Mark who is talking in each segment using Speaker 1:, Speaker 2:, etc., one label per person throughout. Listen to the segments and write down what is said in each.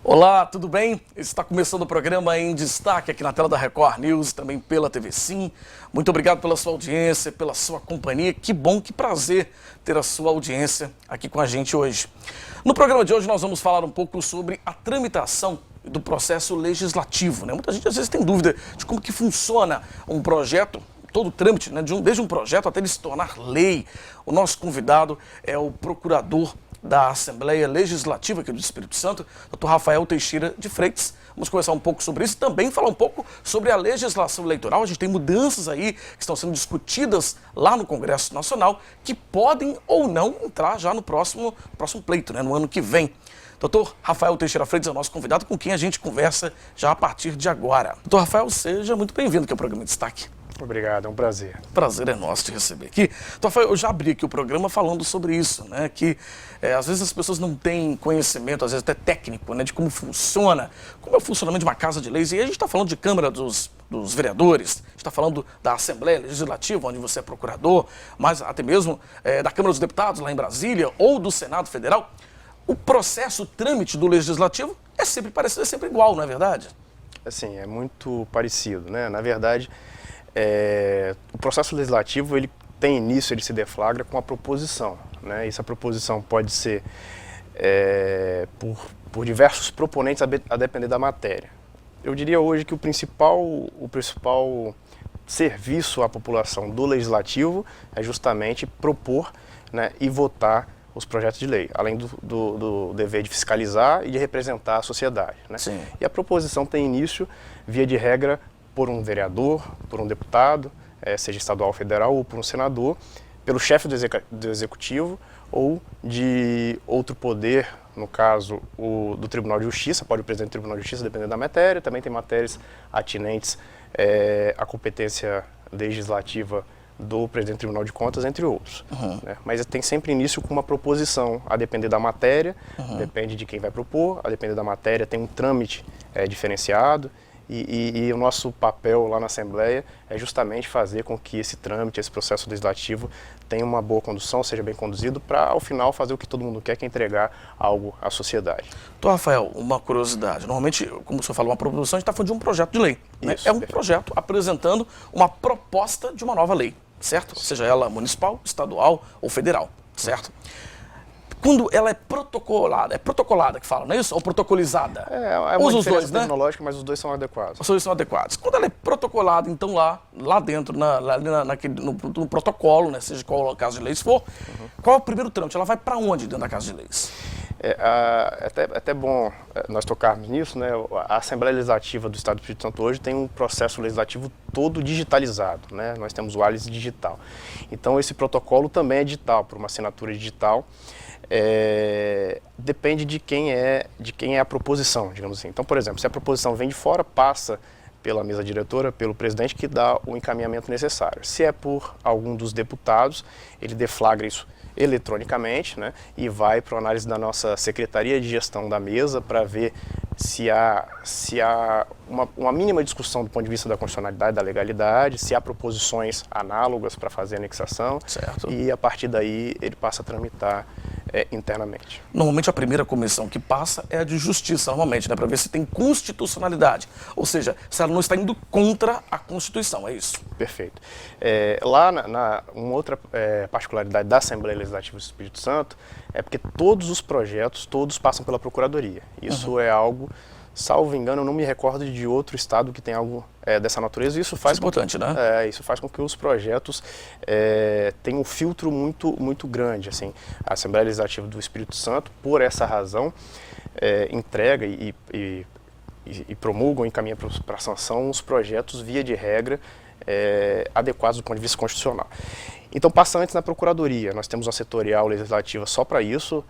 Speaker 1: Olá, tudo bem? Está começando o programa Em Destaque aqui na tela da Record News, também pela TV Sim. Muito obrigado pela sua audiência, pela sua companhia. Que bom, que prazer ter a sua audiência aqui com a gente hoje. No programa de hoje nós vamos falar um pouco sobre a tramitação do processo legislativo, né? Muita gente às vezes tem dúvida de como que funciona um projeto, todo o trâmite, né? Desde um projeto até ele se tornar lei. O nosso convidado é o procurador da Assembleia Legislativa aqui do Espírito Santo, Dr. Rafael Teixeira de Freitas. Vamos conversar um pouco sobre isso e também falar um pouco sobre a legislação eleitoral. A gente tem mudanças aí que estão sendo discutidas lá no Congresso Nacional que podem ou não entrar já no próximo pleito, né, no ano que vem. Dr. Rafael Teixeira Freitas é o nosso convidado com quem a gente conversa já a partir de agora. Dr. Rafael, seja muito bem-vindo aqui ao programa de Destaque.
Speaker 2: Obrigado, é um prazer.
Speaker 1: Prazer é nosso te receber aqui. Então, eu já abri aqui o programa falando sobre isso, né? Que às vezes as pessoas não têm conhecimento, às vezes até técnico, né? De como funciona, como é o funcionamento de uma casa de leis. E aí a gente está falando de Câmara dos Vereadores, a gente está falando da Assembleia Legislativa, onde você é procurador, mas até mesmo da Câmara dos Deputados, lá em Brasília, ou do Senado Federal. O processo, o trâmite do Legislativo é sempre parecido, é sempre igual, não é verdade?
Speaker 2: Assim, é muito parecido, né? Na verdade, o processo legislativo, ele tem início, ele se deflagra com a proposição, né? Essa proposição pode ser por diversos proponentes a depender da matéria. Eu diria hoje que o principal serviço à população do legislativo é justamente propor, né, e votar os projetos de lei, além do dever de fiscalizar e de representar a sociedade, né?
Speaker 1: Sim.
Speaker 2: E a proposição tem início, via de regra, por um vereador, por um deputado, seja estadual ou federal, ou por um senador, pelo chefe do executivo ou de outro poder, no caso do Tribunal de Justiça, pode o presidente do Tribunal de Justiça, dependendo da matéria. Também tem matérias atinentes à competência legislativa do presidente do Tribunal de Contas, entre outros. Né? Mas tem sempre início com uma proposição, a depender da matéria, depende de quem vai propor, a depender da matéria tem um trâmite diferenciado. E o nosso papel lá na Assembleia é justamente fazer com que esse trâmite, esse processo legislativo tenha uma boa condução, seja bem conduzido, para ao final fazer o que todo mundo quer, que é entregar algo à sociedade.
Speaker 1: Então, Rafael, uma curiosidade. Normalmente, como o senhor falou, uma proposição, a gente está falando de um projeto de lei. Né?
Speaker 2: Isso,
Speaker 1: é um projeto apresentando uma proposta de uma nova lei, certo? Seja ela municipal, estadual ou federal, certo? Quando ela é protocolada que fala, não é isso? Ou protocolizada?
Speaker 2: É uma diferença tecnológica, mas os dois são adequados.
Speaker 1: Os dois são adequados. Quando ela é protocolada, então lá dentro, no protocolo, né, seja qual a casa de leis for, qual é o primeiro trâmite? Ela vai para onde dentro da casa de leis?
Speaker 2: É até bom nós tocarmos nisso, né? A Assembleia Legislativa do Estado do Espírito Santo hoje tem um processo legislativo todo digitalizado, né? Nós temos o ALIS digital. Então esse protocolo também é digital, por uma assinatura digital. Depende de quem é a proposição, digamos assim. Então, por exemplo, se a proposição vem de fora, passa pela mesa diretora, pelo presidente, que dá o encaminhamento necessário. Se é por algum dos deputados, ele deflagra isso eletronicamente, né, e vai para a análise da nossa Secretaria de Gestão da Mesa para ver se há uma mínima discussão do ponto de vista da constitucionalidade, da legalidade, se há proposições análogas para fazer a anexação.
Speaker 1: Certo.
Speaker 2: E a partir daí ele passa a tramitar internamente.
Speaker 1: Normalmente a primeira comissão que passa é a de justiça, normalmente, né, para ver se tem constitucionalidade, ou seja, se ela não está indo contra a Constituição, é isso?
Speaker 2: Perfeito. Lá, uma outra particularidade da Assembleia Legislativa do Espírito Santo é porque todos os projetos, todos passam pela Procuradoria. Isso é algo, salvo engano, eu não me recordo de outro estado que tem algo dessa natureza. Isso faz
Speaker 1: importante, né?
Speaker 2: Isso faz com que os projetos tenham um filtro muito grande. Assim, a Assembleia Legislativa do Espírito Santo, por essa razão, entrega e promulgam, encaminha para sanção os projetos, via de regra, adequados do ponto de vista constitucional. Então passa antes na Procuradoria, nós temos uma setorial legislativa só para isso,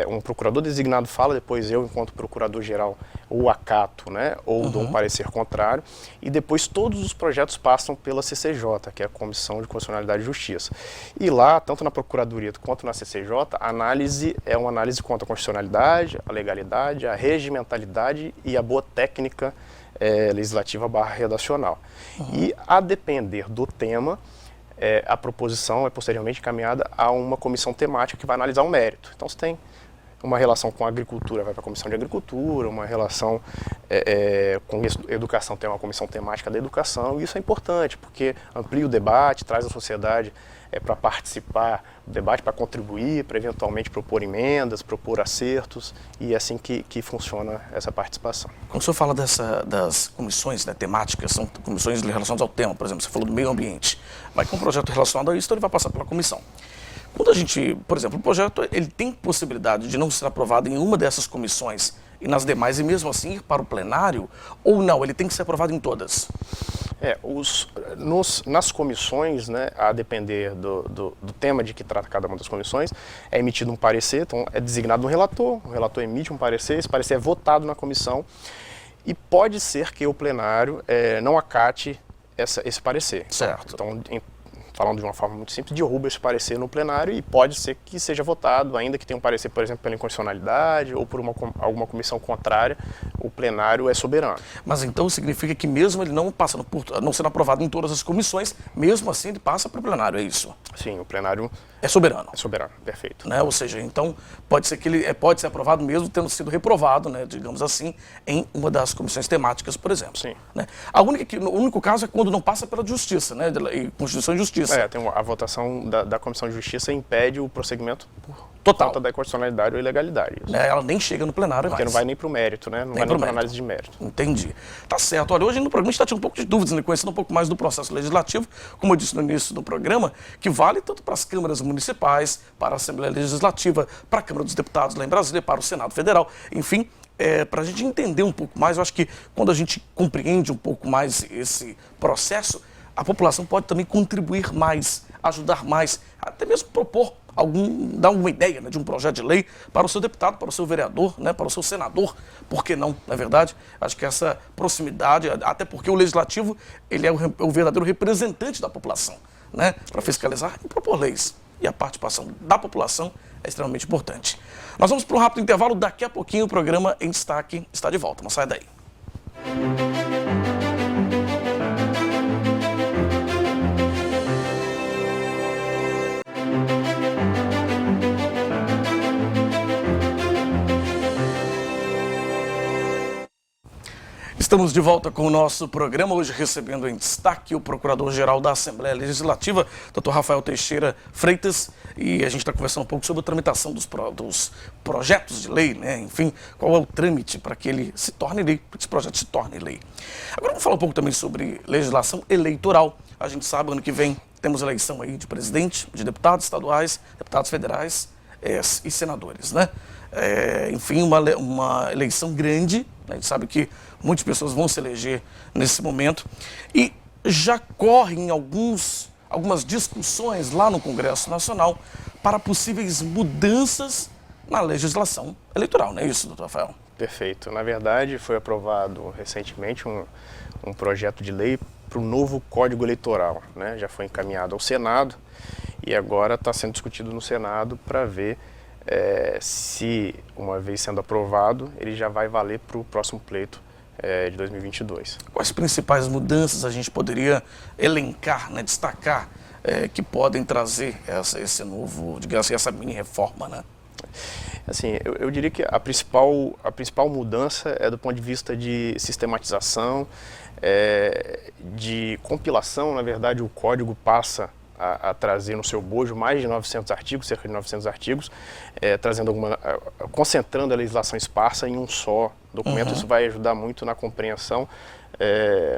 Speaker 2: um procurador designado fala, depois eu, enquanto procurador-geral, ou acato, né, ou dou um parecer contrário, e depois todos os projetos passam pela CCJ, que é a Comissão de Constitucionalidade e Justiça. E lá, tanto na Procuradoria quanto na CCJ, a análise é uma análise quanto à constitucionalidade, a legalidade, a regimentalidade e a boa técnica legislativa / redacional. E, a depender do tema, a proposição é posteriormente encaminhada a uma comissão temática que vai analisar o mérito. Então, se tem uma relação com a agricultura, vai para a comissão de agricultura, uma relação com educação, tem uma comissão temática da educação, e isso é importante, porque amplia o debate, traz a sociedade para participar do debate, para contribuir, para eventualmente propor emendas, propor acertos, e é assim que funciona essa participação.
Speaker 1: Quando o senhor fala das comissões, né, temáticas, são comissões relacionadas ao tema, por exemplo, você falou do meio ambiente, vai com um projeto relacionado a isso, então ele vai passar pela comissão. Quando a gente, por exemplo, o projeto ele tem possibilidade de não ser aprovado em uma dessas comissões e nas demais, e mesmo assim ir para o plenário, ou não, ele tem que ser aprovado em todas? Nas comissões, né, a depender do tema de que trata cada uma das comissões, é emitido um parecer, então é designado um relator, o relator emite um parecer, esse parecer é votado na comissão, e pode ser que o plenário não acate esse parecer. Certo.
Speaker 2: Então, falando de uma forma muito simples, derruba esse parecer no plenário e pode ser que seja votado, ainda que tenha um parecer, por exemplo, pela inconstitucionalidade ou por alguma comissão contrária, o plenário é soberano.
Speaker 1: Mas então significa que mesmo ele não passando não sendo aprovado em todas as comissões, mesmo assim ele passa para o plenário, é isso?
Speaker 2: Sim, o plenário
Speaker 1: é soberano.
Speaker 2: É soberano, perfeito.
Speaker 1: Né? Ou seja, então pode ser que ele pode ser aprovado mesmo tendo sido reprovado, né, digamos assim, em uma das comissões temáticas, por exemplo.
Speaker 2: Sim.
Speaker 1: Né? O único caso é quando não passa pela Justiça, né, Constituição e Justiça.
Speaker 2: Tem a votação da Comissão de Justiça impede o prosseguimento por
Speaker 1: total
Speaker 2: conta da inconstitucionalidade ou ilegalidade.
Speaker 1: Ela nem chega no plenário
Speaker 2: Porque
Speaker 1: mais.
Speaker 2: não vai nem para o mérito, né? Não vai nem para análise de mérito.
Speaker 1: Entendi. Tá certo. Olha, hoje no programa a gente está tendo um pouco de dúvidas, né? Conhecendo um pouco mais do processo legislativo, como eu disse no início do programa, que vale tanto para as câmaras municipais, para a Assembleia Legislativa, para a Câmara dos Deputados lá em Brasília, para o Senado Federal, enfim. Para a gente entender um pouco mais, eu acho que quando a gente compreende um pouco mais esse processo, a população pode também contribuir mais, ajudar mais, até mesmo propor dar uma ideia, né, de um projeto de lei para o seu deputado, para o seu vereador, né, para o seu senador, por que não, não é verdade? Acho que essa proximidade, até porque o legislativo ele é o verdadeiro representante da população, né, para fiscalizar e propor leis. E a participação da população é extremamente importante. Nós vamos para um rápido intervalo, daqui a pouquinho o programa Em Destaque está de volta, não sai daí. Estamos de volta com o nosso programa, hoje recebendo em destaque o Procurador-Geral da Assembleia Legislativa, Dr. Rafael Teixeira Freitas, e a gente está conversando um pouco sobre a tramitação dos projetos de lei, né? Enfim, qual é o trâmite para que ele se torne lei, para que esse projeto se torne lei. Agora vamos falar um pouco também sobre legislação eleitoral. A gente sabe, ano que vem temos eleição aí de presidente, de deputados estaduais, deputados federais e senadores, né? Enfim, uma eleição grande, né? A gente sabe que muitas pessoas vão se eleger nesse momento e já correm algumas discussões lá no Congresso Nacional para possíveis mudanças na legislação eleitoral, não é isso, doutor Rafael?
Speaker 2: Perfeito. Na verdade, foi aprovado recentemente um projeto de lei para o novo Código Eleitoral, né? Já foi encaminhado ao Senado e agora está sendo discutido no Senado para ver se, uma vez sendo aprovado, ele já vai valer para o próximo pleito de 2022.
Speaker 1: Quais principais mudanças a gente poderia elencar, né, destacar, que podem trazer esse novo, digamos assim, essa mini reforma, né?
Speaker 2: Assim, eu diria que a principal mudança é do ponto de vista de sistematização, de compilação. Na verdade, o código passa a trazer no seu bojo mais de 900 artigos, cerca de 900 artigos, concentrando a legislação esparsa em um só documento. Uhum. Isso vai ajudar muito na compreensão,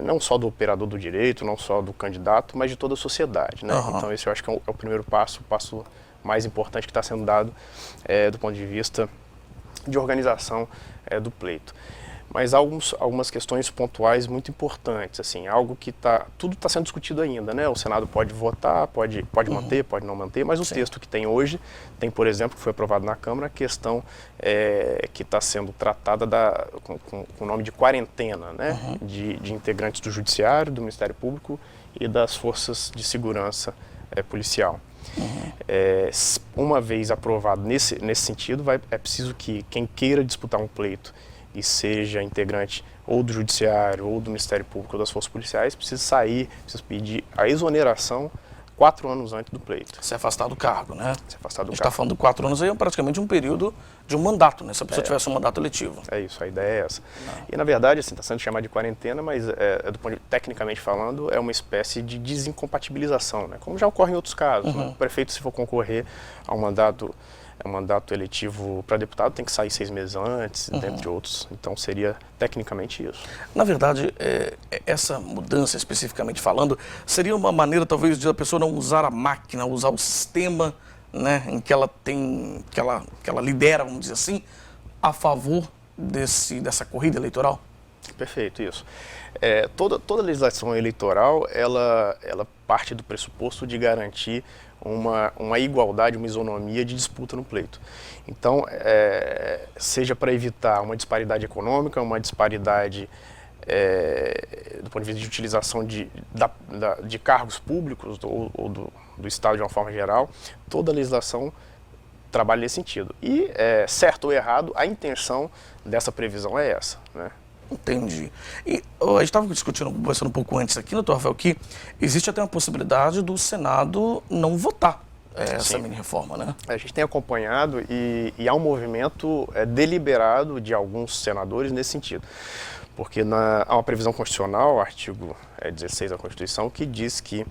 Speaker 2: não só do operador do direito, não só do candidato, mas de toda a sociedade, né? Uhum. Então esse eu acho que é o primeiro passo, o passo mais importante que está sendo dado do ponto de vista de organização do pleito. Mas algumas questões pontuais muito importantes, assim, algo que tudo está sendo discutido ainda, né? O Senado pode votar, pode manter, pode não manter, mas o texto que tem hoje, tem, por exemplo, que foi aprovado na Câmara, a questão que está sendo tratada com o nome de quarentena, né? Uhum. De integrantes do Judiciário, do Ministério Público e das Forças de Segurança Policial. Uhum. Uma vez aprovado nesse sentido, é preciso que quem queira disputar um pleito e seja integrante ou do Judiciário, ou do Ministério Público, ou das Forças Policiais, precisa sair, precisa pedir a exoneração 4 anos antes do pleito.
Speaker 1: Se afastar do cargo, né?
Speaker 2: Se afastar do
Speaker 1: A gente
Speaker 2: cargo.
Speaker 1: está falando de 4 anos aí, é praticamente um período de um mandato, né? Se a pessoa tivesse um mandato eletivo.
Speaker 2: É isso, a ideia é essa. E na verdade, assim, está sendo chamado de quarentena, mas tecnicamente falando, é uma espécie de desincompatibilização, né? Como já ocorre em outros casos. Né? O prefeito, se for concorrer a um mandato eletivo para deputado, tem que sair 6 meses antes, dentre outros. Então seria tecnicamente isso.
Speaker 1: Na verdade, essa mudança, especificamente falando, seria uma maneira talvez de a pessoa não usar a máquina, usar o sistema, né, em que ela tem, que ela lidera, vamos dizer assim, a favor dessa corrida eleitoral?
Speaker 2: Perfeito, isso. Toda legislação eleitoral, ela parte do pressuposto de garantir uma igualdade, uma isonomia de disputa no pleito. Então, seja para evitar uma disparidade econômica, uma disparidade do ponto de vista de utilização de cargos públicos ou do Estado de uma forma geral, toda a legislação trabalha nesse sentido. E, certo ou errado, a intenção dessa previsão é essa, né?
Speaker 1: Entendi. E a gente estava conversando um pouco antes aqui, doutor Rafael, que existe até uma possibilidade do Senado não votar essa mini-reforma, né? A
Speaker 2: gente tem acompanhado e há um movimento deliberado de alguns senadores nesse sentido. Porque há uma previsão constitucional, artigo 16 da Constituição, que diz que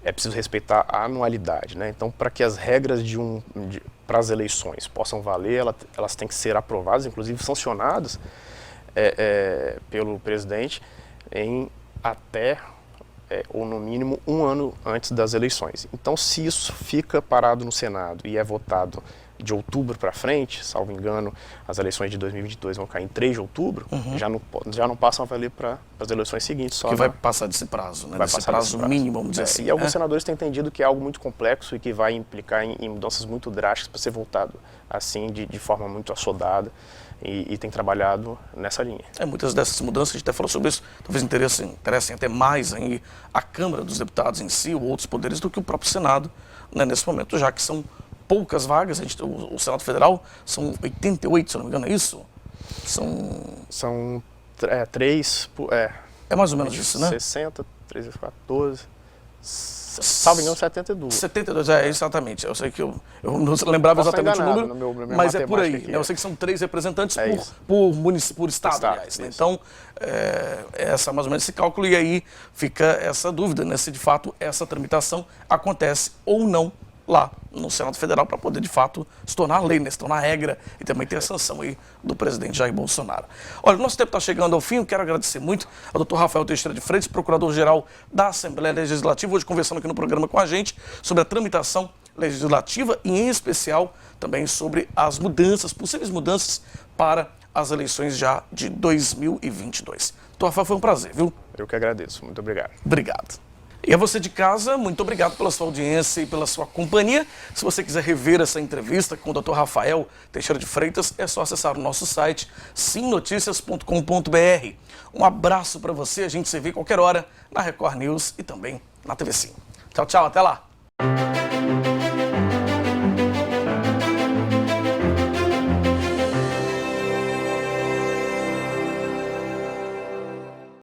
Speaker 2: é preciso respeitar a anualidade, né? Então, para que as regras para as eleições possam valer, elas têm que ser aprovadas, inclusive sancionadas, pelo presidente em até ou no mínimo 1 ano antes das eleições. Então, se isso fica parado no Senado e é votado de outubro para frente, salvo engano, as eleições de 2022 vão cair em 3 de outubro, já não passam a valer para as eleições seguintes.
Speaker 1: Que vai passar desse prazo, né? Desse prazo mínimo, vamos dizer assim.
Speaker 2: E alguns senadores têm entendido que é algo muito complexo e que vai implicar em mudanças muito drásticas para ser votado assim, de forma muito assodada. E tem trabalhado nessa linha.
Speaker 1: Muitas dessas mudanças, a gente até falou sobre isso, talvez interessem até mais aí a Câmara dos Deputados em si, ou outros poderes, do que o próprio Senado, né, nesse momento, já que são poucas vagas. O Senado Federal são 88, se eu não me engano, é isso?
Speaker 2: São 3...
Speaker 1: É mais ou menos isso, né?
Speaker 2: 60, 13, 14... Salvo engano, 72.
Speaker 1: 72, exatamente. Eu sei que eu não lembrava exatamente o número, mas é por aí. Né? Eu sei que são 3 representantes por estado, aliás. Né? Então, essa mais ou menos esse cálculo, e aí fica essa dúvida, né? Se de fato essa tramitação acontece ou não lá no Senado Federal, para poder de fato se tornar lei, né? Se tornar regra, e também ter a sanção aí do presidente Jair Bolsonaro. Olha, o nosso tempo está chegando ao fim. Eu quero agradecer muito ao doutor Rafael Teixeira de Freitas, procurador-geral da Assembleia Legislativa, hoje conversando aqui no programa com a gente sobre a tramitação legislativa e, em especial, também sobre as mudanças, possíveis mudanças para as eleições já de 2022. Doutor Rafael, foi um prazer, viu?
Speaker 2: Eu que agradeço. Muito obrigado.
Speaker 1: Obrigado. E a você de casa, muito obrigado pela sua audiência e pela sua companhia. Se você quiser rever essa entrevista com o Dr. Rafael Teixeira de Freitas, é só acessar o nosso site simnoticias.com.br. Um abraço para você, a gente se vê qualquer hora na Record News e também na TV Sim. Tchau, tchau, até lá!